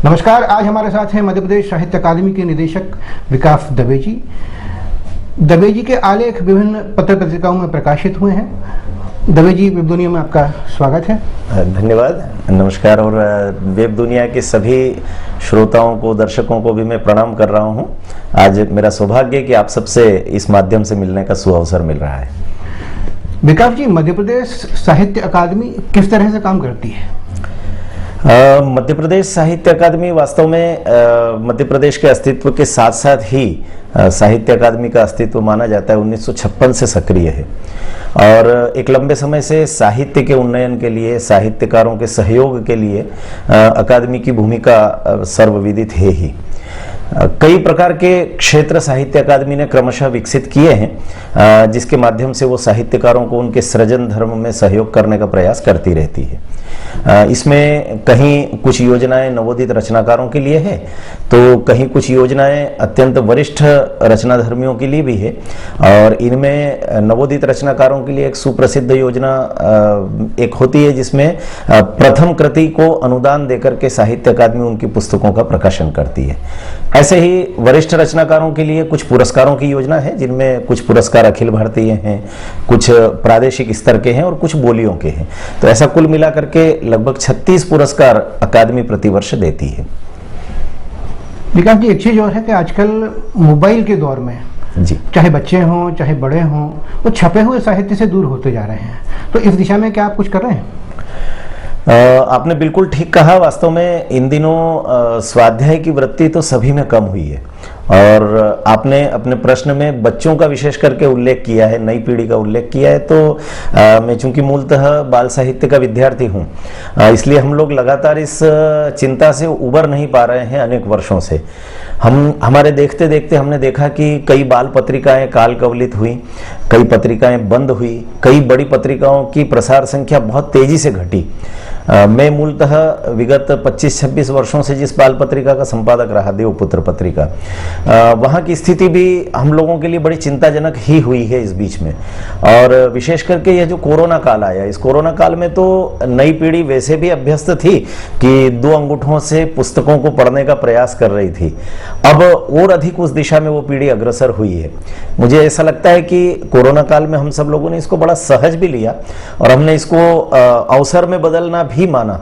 नमस्कार। आज हमारे साथ हैं मध्य प्रदेश साहित्य अकादमी के निदेशक विकास दवे जी। दवे जी के आलेख विभिन्न पत्र पत्रिकाओं में प्रकाशित हुए हैं। दवे जी, वेब दुनिया में आपका स्वागत है। धन्यवाद, नमस्कार। और वेब दुनिया के सभी श्रोताओं को, दर्शकों को भी मैं प्रणाम कर रहा हूं। आज मेरा सौभाग्य है कि आप सबसे इस माध्यम से मिलने का सुअवसर मिल रहा है। विकास जी, मध्य प्रदेश साहित्य अकादमी किस तरह से काम करती है? मध्य प्रदेश साहित्य अकादमी वास्तव में मध्य प्रदेश के अस्तित्व के साथ साथ ही साहित्य अकादमी का अस्तित्व माना जाता है 1956 से सक्रिय है और एक लंबे समय से साहित्य के उन्नयन के लिए, साहित्यकारों के सहयोग के लिए अकादमी की भूमिका सर्वविदित है ही। कई प्रकार के क्षेत्र साहित्य अकादमी ने क्रमशः विकसित किए हैं, जिसके माध्यम से वो साहित्यकारों को उनके सृजन धर्म में सहयोग करने का प्रयास करती रहती है। इसमें कहीं कुछ योजनाएं नवोदित रचनाकारों के लिए है, तो कहीं कुछ योजनाएं अत्यंत वरिष्ठ रचनाधर्मियों के लिए भी है। और इनमें नवोदित रचनाकारों के लिए एक सुप्रसिद्ध योजना एक होती है, जिसमें प्रथम कृति को अनुदान देकर के साहित्य अकादमी उनकी पुस्तकों का प्रकाशन करती है। ऐसे ही वरिष्ठ रचनाकारों के लिए कुछ पुरस्कारों की योजना है, जिनमें कुछ पुरस्कार अखिल भारतीय हैं, कुछ प्रादेशिक स्तर के हैं और कुछ बोलियों के हैं। तो ऐसा कुल मिलाकर के लगभग 36 पुरस्कार अकादमी प्रतिवर्ष देती है। विकास जी, एक चीज और है कि आजकल मोबाइल के दौर में जी, चाहे बच्चे हों चाहे बड़े हों, वो छपे हुए साहित्य से दूर होते जा रहे हैं। तो इस दिशा में क्या आप कुछ कर रहे हैं? आपने बिल्कुल ठीक कहा। वास्तव में इन दिनों स्वाध्याय की वृत्ति तो सभी में कम हुई है और आपने अपने प्रश्न में बच्चों का विशेष करके उल्लेख किया है, नई पीढ़ी का उल्लेख किया है। तो मैं चूंकि मूलतः बाल साहित्य का विद्यार्थी हूँ, इसलिए हम लोग लगातार इस चिंता से उबर नहीं पा रहे हैं। अनेक वर्षों से हमारे देखते देखते हमने देखा कि कई बाल पत्रिकाएं काल कवलित हुई, कई पत्रिकाएं बंद हुई, कई बड़ी पत्रिकाओं की प्रसार संख्या बहुत तेजी से घटी। मैं मूलतः विगत 25-26 वर्षों से जिस बाल पत्रिका का संपादक रहा, देवपुत्र पत्रिका, वहाँ की स्थिति भी हम लोगों के लिए बड़ी चिंताजनक ही हुई है इस बीच में। और विशेष करके यह जो कोरोना काल आया, इस कोरोना काल में तो नई पीढ़ी वैसे भी अभ्यस्त थी कि 2 अंगूठों से पुस्तकों को पढ़ने का प्रयास कर रही थी। अब और अधिक उस दिशा में वो पीढ़ी अग्रसर हुई है। मुझे ऐसा लगता है कि कोरोना काल में हम सब लोगों ने इसको बड़ा सहज भी लिया और हमने इसको अवसर में बदलना भी माना।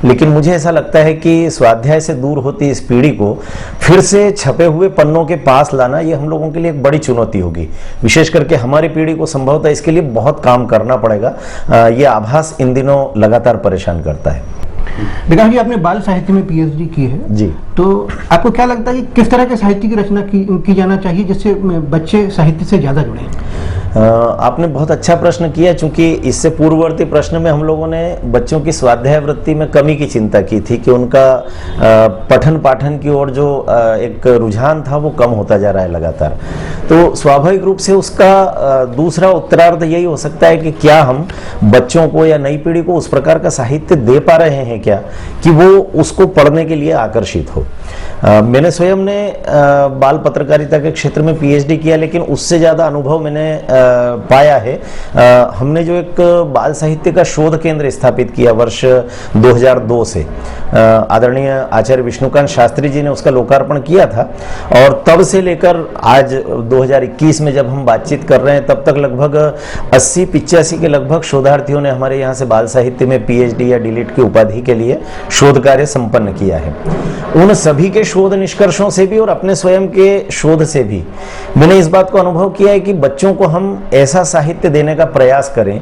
लेकिन मुझे ऐसा लगता है कि स्वाध्याय से दूर होती इस पीढ़ी को फिर से छपे हुए पन्नों के पास लाना, ये हम लोगों के लिए एक बड़ी चुनौती होगी। विशेष करके हमारी पीढ़ी को संभवतः इसके लिए बहुत काम करना पड़ेगा। ये आभास इन दिनों लगातार परेशान करता है। विकास जी, आपने बाल साहित्य में पीएचडी की है जी, तो आपको क्या लगता है कि किस तरह के साहित्य की रचना की जाना चाहिए जिससे बच्चे साहित्य से ज्यादा जुड़े? आपने बहुत अच्छा प्रश्न किया, चूंकि इससे पूर्ववर्ती प्रश्न में हम लोगों ने बच्चों की स्वाध्याय वृत्ति में कमी की चिंता की थी कि उनका पठन पाठन की ओर जो एक रुझान था वो कम होता जा रहा है लगातार। तो स्वाभाविक रूप से उसका दूसरा उत्तरार्ध यही हो सकता है कि क्या हम बच्चों को या नई पीढ़ी को उस प्रकार का साहित्य दे पा रहे हैं क्या कि वो उसको पढ़ने के लिए आकर्षित हो। मैंने स्वयं ने बाल पत्रकारिता के क्षेत्र में पीएचडी किया, लेकिन उससे ज़्यादा अनुभव मैंने पाया है। हमने जो एक बाल साहित्य का शोध केंद्र स्थापित किया वर्ष 2002 से, आदरणीय आचार्य विष्णुकांत शास्त्री जी ने उसका लोकार्पण किया था। और तब से लेकर आज 2021 में जब हम बातचीत कर रहे हैं, तब तक लगभग 80-85 के लगभग शोधार्थियों ने हमारे यहाँ से बाल साहित्य में पीएचडी या डीलिट की उपाधि के लिए शोध कार्य संपन्न किया है। उन सभी के शोध निष्कर्षों से भी और अपने स्वयं के शोध से भी मैंने इस बात को अनुभव किया है कि बच्चों को हम ऐसा साहित्य देने का प्रयास करें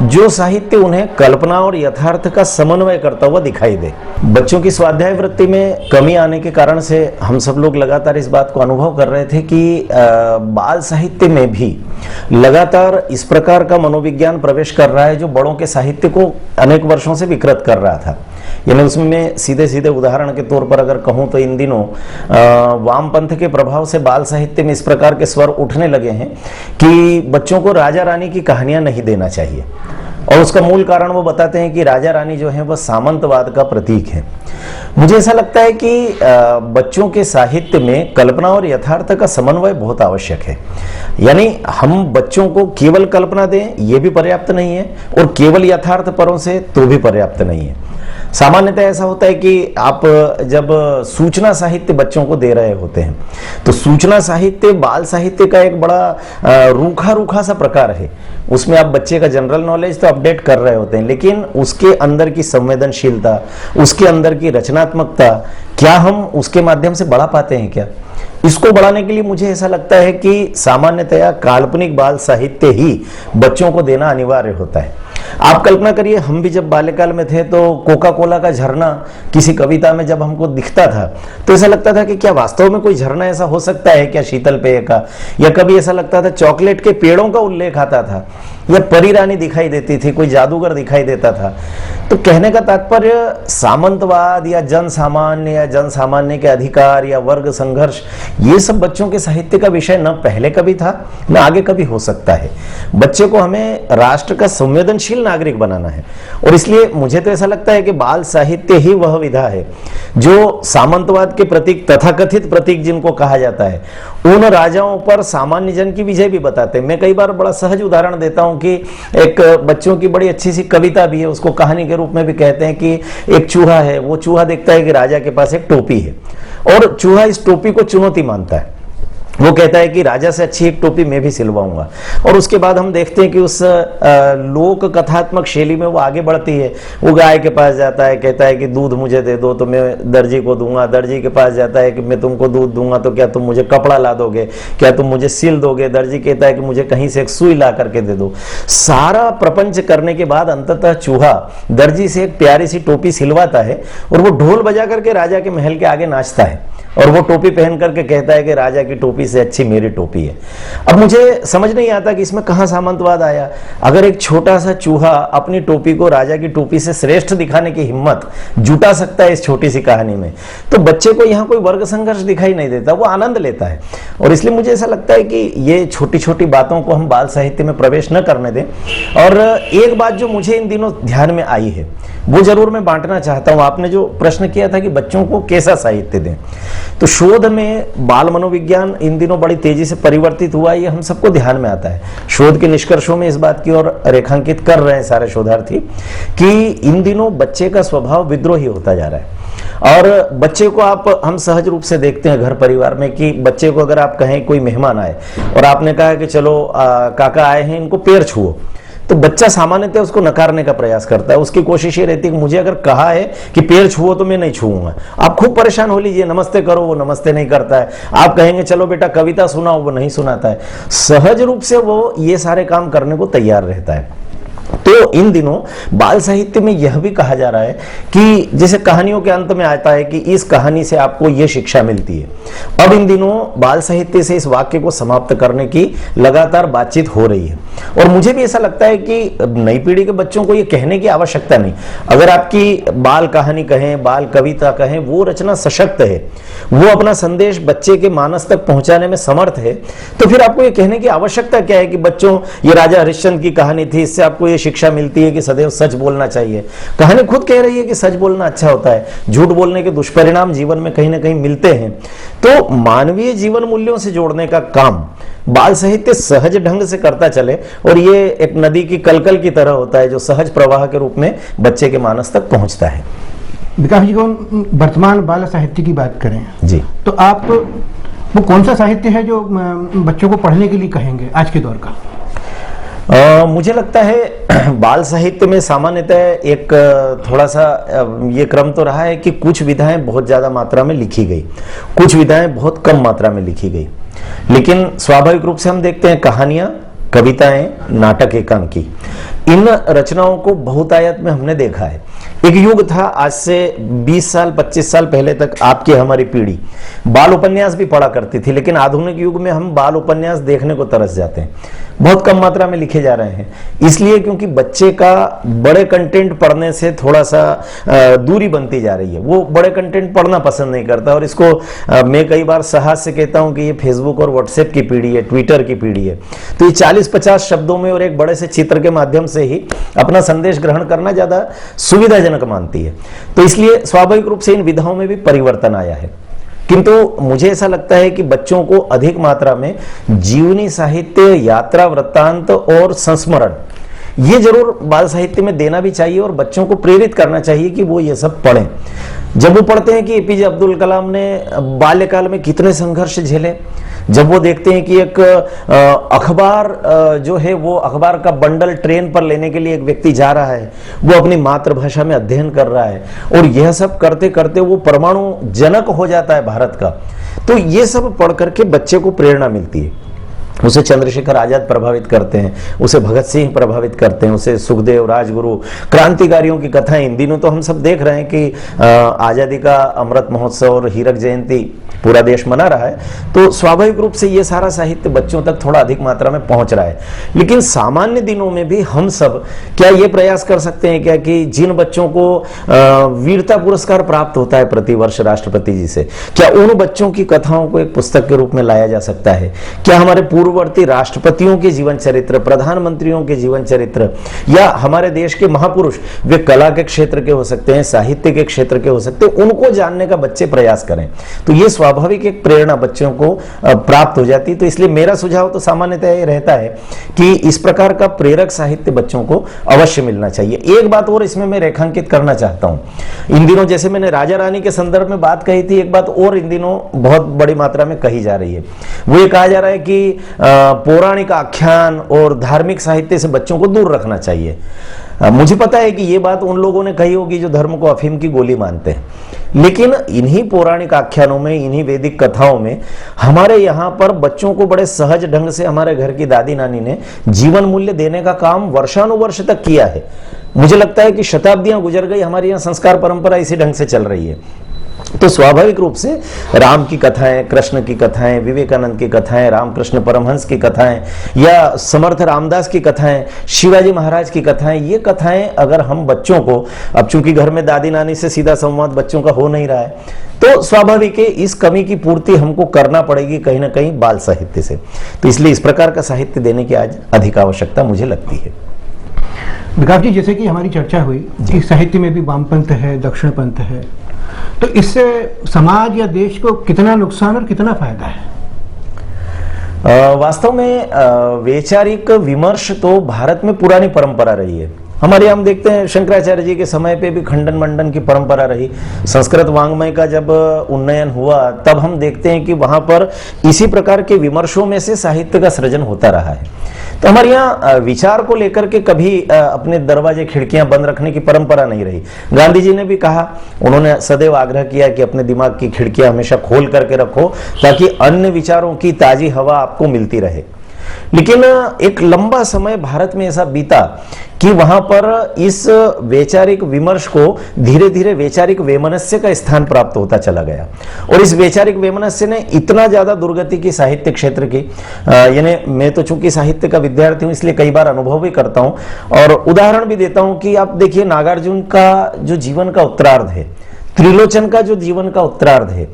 जो साहित्य उन्हें कल्पना और यथार्थ का समन्वय करता हुआ दिखाई दे। बच्चों की स्वाध्याय वृत्ति में कमी आने के कारण से हम सब लोग लगातार इस बात को अनुभव कर रहे थे कि बाल साहित्य में भी लगातार इस प्रकार का मनोविज्ञान प्रवेश कर रहा है जो बड़ों के साहित्य को अनेक वर्षों से विकृत कर रहा था। यानी उसमें मैं सीधे सीधे उदाहरण के तौर पर अगर कहूँ तो इन दिनों वामपंथ के प्रभाव से बाल साहित्य में इस प्रकार के स्वर उठने लगे हैं कि बच्चों को राजा रानी की कहानियां नहीं देना चाहिए। और उसका मूल कारण वो बताते हैं कि राजा रानी जो है वह सामंतवाद का प्रतीक है। मुझे ऐसा लगता है कि बच्चों के साहित्य में कल्पना और यथार्थ का समन्वय बहुत आवश्यक है। यानी हम बच्चों को केवल कल्पना दें ये भी पर्याप्त नहीं है और केवल यथार्थ परों से तो भी पर्याप्त नहीं है। सामान्यतः ऐसा होता है कि आप जब सूचना साहित्य बच्चों को दे रहे होते हैं तो सूचना साहित्य बाल साहित्य का एक बड़ा रूखा रूखा सा प्रकार है। उसमें आप बच्चे का जनरल नॉलेज तो अपडेट कर रहे होते हैं, लेकिन उसके अंदर की संवेदनशीलता, उसके अंदर की रचनात्मकता, क्या हम उसके माध्यम से बढ़ा पाते हैं क्या? इसको बढ़ाने के लिए मुझे ऐसा लगता है कि सामान्यतया काल्पनिक बाल साहित्य ही बच्चों को देना अनिवार्य होता है। आप कल्पना करिए, हम भी जब बाल्यकाल में थे तो कोका कोला का झरना किसी कविता में जब हमको दिखता था तो ऐसा लगता था कि क्या वास्तव में कोई झरना ऐसा हो सकता है क्या शीतल पेय का, या कभी ऐसा लगता था चॉकलेट के पेड़ों का उल्लेख आता था, या परी रानी दिखाई देती थी, कोई जादूगर दिखाई देता था। तो कहने का तात्पर्य सामंतवाद या जन सामान्य के अधिकार या वर्ग संघर्ष, ये सब बच्चों के साहित्य का विषय न पहले कभी था न आगे कभी हो सकता है। बच्चे को हमें राष्ट्र का संवेदनशील नागरिक बनाना है, और इसलिए मुझे तो ऐसा लगता है कि बाल साहित्य ही वह विधा है जो सामंतवाद के प्रतीक, तथाकथित प्रतीक जिनको कहा जाता है, उन राजाओं पर सामान्य जन की विजय भी बताते हैं। मैं कई बार बड़ा सहज उदाहरण देता हूं कि एक बच्चों की बड़ी अच्छी सी कविता भी है, उसको कहानी के रूप में भी कहते हैं कि एक चूहा है, वो चूहा देखता है कि राजा के पास एक टोपी है और चूहा इस टोपी को चुनौती मानता है। वो कहता है कि राजा से अच्छी एक टोपी मैं भी सिलवाऊंगा, और उसके बाद हम देखते हैं कि उस लोक कथात्मक शैली में वो आगे बढ़ती है। वो गाय के पास जाता है, कहता है कि दूध मुझे दे दो तो मैं दर्जी को दूंगा, दर्जी के पास जाता है कि मैं तुमको दूध दूंगा तो क्या तुम मुझे कपड़ा ला दोगे, क्या तुम मुझे सिल दोगे, दर्जी कहता है कि मुझे कहीं से एक सुई ला करके दे दो। सारा प्रपंच करने के बाद अंततः चूहा दर्जी से एक प्यारी सी टोपी सिलवाता है और वो ढोल बजा करके राजा के महल के आगे नाचता है, और वो टोपी पहन करके कहता है कि राजा की टोपी से अच्छी मेरी टोपी है। अब मुझे समझ नहीं आता कि इसमें कहां सामंतवाद आया। अगर एक छोटा सा चूहा अपनी टोपी को राजा की टोपी से श्रेष्ठ दिखाने की हिम्मत जुटा सकता है इस छोटी सी कहानी में, तो बच्चे को यहाँ कोई वर्ग संघर्ष दिखाई नहीं देता, वो आनंद लेता है। और इसलिए मुझे ऐसा लगता है कि ये छोटी छोटी बातों को हम बाल साहित्य में प्रवेश न करने दें। और एक बात जो मुझे इन दिनों ध्यान में आई है वो जरूर मैं बांटना चाहता हूं। आपने जो प्रश्न किया था कि बच्चों को कैसा साहित्य दें, तो शोध में बाल मनोविज्ञान इन दिनों बड़ी तेजी से परिवर्तित हुआ है, ये हम सबको ध्यान में आता है। शोध के निष्कर्षों में इस बात की ओर रेखांकित कर रहे हैं सारे शोधार्थी कि इन दिनों बच्चे का स्वभाव विद्रोही होता जा रहा है। और बच्चे को हम सहज रूप से देखते हैं घर परिवार में कि बच्चे को अगर आप कहें कोई मेहमान आए और आपने कहा कि चलो काका आए हैं, इनको पैर छुओ, तो बच्चा सामान्यतः उसको नकारने का प्रयास करता है। उसकी कोशिश ये रहती है कि मुझे अगर कहा है कि पैर छुओ तो मैं नहीं छूऊंगा। आप खूब परेशान हो लीजिए, नमस्ते करो, वो नमस्ते नहीं करता है। आप कहेंगे चलो बेटा कविता सुनाओ, वो नहीं सुनाता है। सहज रूप से वो ये सारे काम करने को तैयार रहता है। तो इन दिनों बाल साहित्य में यह भी कहा जा रहा है कि जैसे कहानियों के अंत में आता है कि इस कहानी से आपको यह शिक्षा मिलती है। अब इन दिनों बाल साहित्य से इस वाक्य को समाप्त करने की लगातार बातचीत हो रही है, और मुझे भी ऐसा लगता है कि नई पीढ़ी के बच्चों को यह कहने की आवश्यकता नहीं। अगर आपकी बाल कहानी कहें, बाल कविता कहें, वो रचना सशक्त है, वो अपना संदेश बच्चे के मानस तक पहुंचाने में समर्थ है, तो फिर आपको यह कहने की आवश्यकता क्या है कि बच्चों ये राजा हरिश्चंद्र की कहानी थी, इससे आपको शिक्षा मिलती है कि सदैव सच बोलना चाहिए। कहानी खुद कह रही है कि सच बोलना अच्छा होता है, झूठ बोलने के दुष्परिणाम जीवन में कहीं ना कहीं मिलते हैं। तो मानवीय जीवन मूल्यों से जोड़ने का काम बाल साहित्य सहज ढंग से करता चले, और ये एक नदी की कलकल की तरह होता है जो सहज प्रवाह के रूप में बच्चे के मानस तक पहुंचता है। विकास जी को वर्तमान बाल साहित्य की बात करें जी, तो आप वो कौन सा साहित्य है जो बच्चों को पढ़ने के लिए कहेंगे आज के दौर का? मुझे लगता है बाल साहित्य में सामान्यतः एक थोड़ा सा ये क्रम तो रहा है कि कुछ विधाएं बहुत ज्यादा मात्रा में लिखी गई, कुछ विधाएं बहुत कम मात्रा में लिखी गई। लेकिन स्वाभाविक रूप से हम देखते हैं कहानियां, कविताएं, नाटक, एकांकी, इन रचनाओं को बहुतायत में हमने देखा है। एक युग था आज से 20 साल 25 साल पहले तक आपकी हमारी पीढ़ी बाल उपन्यास भी पढ़ा करती थी, लेकिन आधुनिक युग में हम बाल उपन्यास देखने को तरस जाते हैं। बहुत कम मात्रा में लिखे जा रहे हैं, इसलिए क्योंकि बच्चे का बड़े कंटेंट पढ़ने से थोड़ा सा दूरी बनती जा रही है। वो बड़े कंटेंट पढ़ना पसंद नहीं करता, और इसको मैं कई बार साहस से कहता हूं कि ये फेसबुक और व्हाट्सएप की पीढ़ी है, ट्विटर की पीढ़ी है। तो ये 40-50 शब्दों में और एक बड़े से चित्र के माध्यम से ही अपना संदेश ग्रहण करना ज्यादा सुविधाजनक मानती है। तो इसलिए स्वाभाविक रूप से इन विधाओं में भी परिवर्तन आया है। किंतु मुझे ऐसा लगता है कि बच्चों को अधिक मात्रा में जीवनी साहित्य, यात्रा वृत्तांत और संस्मरण, ये जरूर बाल साहित्य में देना भी चाहिए और बच्चों को प्रेरित करना चाहिए कि वो ये सब पढ़ें। जब वो पढ़ते हैं कि एपीजे अब्दुल कलाम ने बाल्यकाल में कितने संघर्ष झेले, जब वो देखते हैं कि एक अखबार जो है वो अखबार का बंडल ट्रेन पर लेने के लिए एक व्यक्ति जा रहा है, वो अपनी मातृभाषा में अध्ययन कर रहा है और यह सब करते करते वो परमाणु जनक हो जाता है भारत का, तो ये सब पढ़ करके बच्चे को प्रेरणा मिलती है। उसे चंद्रशेखर आजाद प्रभावित करते हैं, उसे भगत सिंह प्रभावित करते हैं, उसे सुखदेव, राजगुरु, क्रांतिकारियों की कथाएं। इन दिनों तो हम सब देख रहे हैं कि आजादी का अमृत महोत्सव और हीरक जयंती पूरा देश मना रहा है, तो स्वाभाविक रूप से ये सारा साहित्य बच्चों तक थोड़ा अधिक मात्रा में पहुंच रहा है। लेकिन सामान्य दिनों में भी हम सब क्या ये प्रयास कर सकते हैं क्या कि जिन बच्चों को वीरता पुरस्कार प्राप्त होता है प्रतिवर्ष राष्ट्रपति जी से, क्या उन बच्चों की कथाओं को एक पुस्तक के रूप में लाया जा सकता है? क्या हमारे पूर्ववर्ती राष्ट्रपतियों के जीवन चरित्र, प्रधानमंत्रियों के जीवन चरित्र, या हमारे देश के महापुरुष, वे कला के क्षेत्र के हो सकते हैं, साहित्य के क्षेत्र के हो सकते हैं, उनको जानने का बच्चे प्रयास करें, तो ये स्वाभाविक एक प्रेरणा बच्चों को प्राप्त हो जाती है। तो इसलिए मेरा सुझाव तो सामान्यतः ये रहता है कि इस प्रकार का प्रेरक साहित्य बच्चों को अवश्य मिलना चाहिए। एक बात और इसमें मैं रेखांकित करना चाहता हूं। इन दिनों जैसे मैंने राजा रानी के संदर्भ में बात कही थी, एक बात और इन दिनों बहुत बड़ी मात्रा में कही जा रही है। वो ये कहा जा रहा है कि पौराणिक आख्यान और धार्मिक साहित्य से बच्चों को दूर रखना चाहिए। मुझे पता है कि ये बात उन लोगों ने कही होगी जो धर्म को अफीम की गोली मानते हैं, लेकिन इन्हीं पौराणिक आख्यानों में, इन्हीं वैदिक कथाओं में हमारे यहाँ पर बच्चों को बड़े सहज ढंग से हमारे घर की दादी नानी ने जीवन मूल्य देने का काम वर्षानुवर्ष तक किया है। मुझे लगता है कि शताब्दियां गुजर गई, हमारी यहाँ संस्कार परंपरा इसी ढंग से चल रही है। तो स्वाभाविक रूप से राम की कथाएं, कृष्ण की कथाएं, विवेकानंद की कथाएं, रामकृष्ण परमहंस की कथाएं, या समर्थ रामदास की कथाएं, शिवाजी महाराज की कथाएं, ये कथाएं अगर हम बच्चों को, अब चूंकि घर में दादी नानी से सीधा संवाद बच्चों का हो नहीं रहा है, तो स्वाभाविक है इस कमी की पूर्ति हमको करना पड़ेगी कहीं ना कहीं बाल साहित्य से। तो इसलिए इस प्रकार का साहित्य देने की आज अधिक आवश्यकता मुझे लगती है। विकास जी, जैसे कि हमारी चर्चा हुई कि साहित्य में भी वामपंथ है, दक्षिणपंथ है, तो इससे समाज या देश को कितना नुकसान और कितना फायदा है? वास्तव में वैचारिक विमर्श तो भारत में पुरानी परंपरा रही है। हमारे यहाँ हम देखते हैं शंकराचार्य जी के समय पे भी खंडन मंडन की परंपरा रही। संस्कृत वांग्मय का जब उन्नयन हुआ तब हम देखते हैं कि वहां पर इसी प्रकार के विमर्शों में से साहित्य का सृजन होता रहा है। तो हमारे यहाँ विचार को लेकर के कभी अपने दरवाजे खिड़कियां बंद रखने की परंपरा नहीं रही। गांधी जी ने भी कहा, उन्होंने सदैव आग्रह किया कि अपने दिमाग की खिड़कियां हमेशा खोल करके रखो ताकि अन्य विचारों की ताजी हवा आपको मिलती रहे। लेकिन एक लंबा समय भारत में ऐसा बीता कि वहां पर इस वैचारिक विमर्श को धीरे धीरे वैचारिक वैमनस्य का स्थान प्राप्त होता चला गया, और इस वैचारिक वैमनस्य ने इतना ज्यादा दुर्गति की साहित्य क्षेत्र की, यानी मैं तो चूंकि साहित्य का विद्यार्थी हूं इसलिए कई बार अनुभव भी करता हूं और उदाहरण भी देता हूं कि आप देखिए नागार्जुन का जो जीवन का उत्तरार्ध है, त्रिलोचन का जो जीवन का उत्तरार्ध है,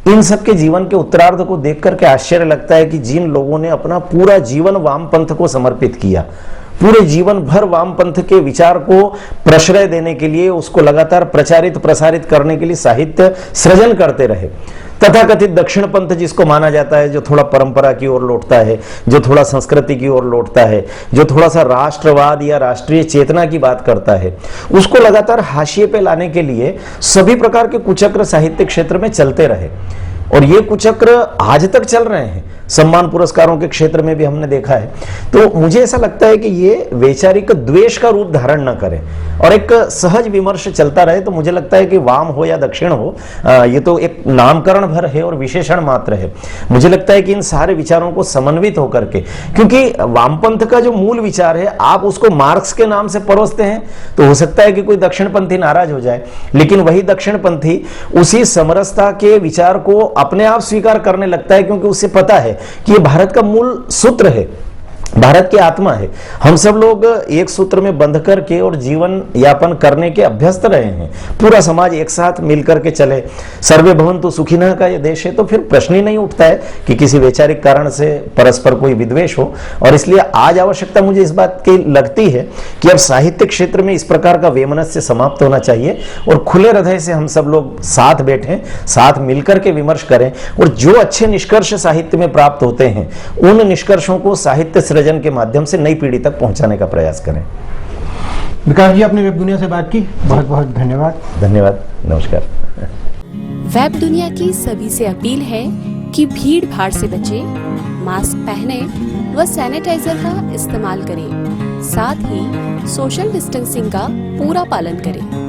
इन सब के जीवन के उत्तरार्ध को देख करके आश्चर्य लगता है कि जिन लोगों ने अपना पूरा जीवन वामपंथ को समर्पित किया, पूरे जीवन भर वामपंथ के विचार को प्रश्रय देने के लिए, उसको लगातार प्रचारित प्रसारित करने के लिए साहित्य सृजन करते रहे। तथाकथित दक्षिण पंथ जिसको माना जाता है, जो थोड़ा परंपरा की ओर लौटता है, जो थोड़ा संस्कृति की ओर लौटता है, जो थोड़ा सा राष्ट्रवाद या राष्ट्रीय चेतना की बात करता है, उसको लगातार हाशिए पे लाने के लिए सभी प्रकार के कुचक्र साहित्य क्षेत्र में चलते रहे, और ये कुचक्र आज तक चल रहे हैं। सम्मान पुरस्कारों के क्षेत्र में भी हमने देखा है। तो मुझे ऐसा लगता है कि ये वैचारिक द्वेष का रूप धारण न करे और एक सहज विमर्श चलता रहे, तो मुझे लगता है कि वाम हो या दक्षिण हो, ये तो एक नामकरण भर है और विशेषण मात्र है। मुझे लगता है कि इन सारे विचारों को समन्वित होकर के, क्योंकि वामपंथ का जो मूल विचार है आप उसको मार्क्स के नाम से परोसते हैं तो हो सकता है कि कोई दक्षिणपंथी नाराज हो जाए, लेकिन वही दक्षिणपंथी उसी समरसता के विचार को अपने आप स्वीकार करने लगता है, क्योंकि उसे पता है कि ये भारत का मूल सूत्र है, भारत की आत्मा है। हम सब लोग एक सूत्र में बंध करके और जीवन यापन करने के अभ्यस्त रहे हैं। पूरा समाज एक साथ मिलकर के चले, सर्वे भवन्तु सुखिनः का ये देश है, तो फिर प्रश्न ही नहीं उठता है कि किसी वैचारिक कारण से परस्पर कोई विद्वेष हो। और इसलिए आज आवश्यकता मुझे इस बात की लगती है कि अब साहित्य क्षेत्र में इस प्रकार का वैमनस्य समाप्त होना चाहिए और खुले हृदय से हम सब लोग साथ बैठें, साथ मिलकर के विमर्श करें, और जो अच्छे निष्कर्ष साहित्य में प्राप्त होते हैं उन निष्कर्षों को साहित्य सृजन के माध्यम से नई पीढ़ी तक पहुंचाने का प्रयास करें। विकास जी, आपने वेब दुनिया से बात की, बहुत बहुत धन्यवाद। धन्यवाद, नमस्कार। वेब दुनिया की सभी से अपील है कि भीड़ भाड़ से बचें, मास्क पहने व सैनिटाइजर का इस्तेमाल करें, साथ ही सोशल डिस्टेंसिंग का पूरा पालन करें।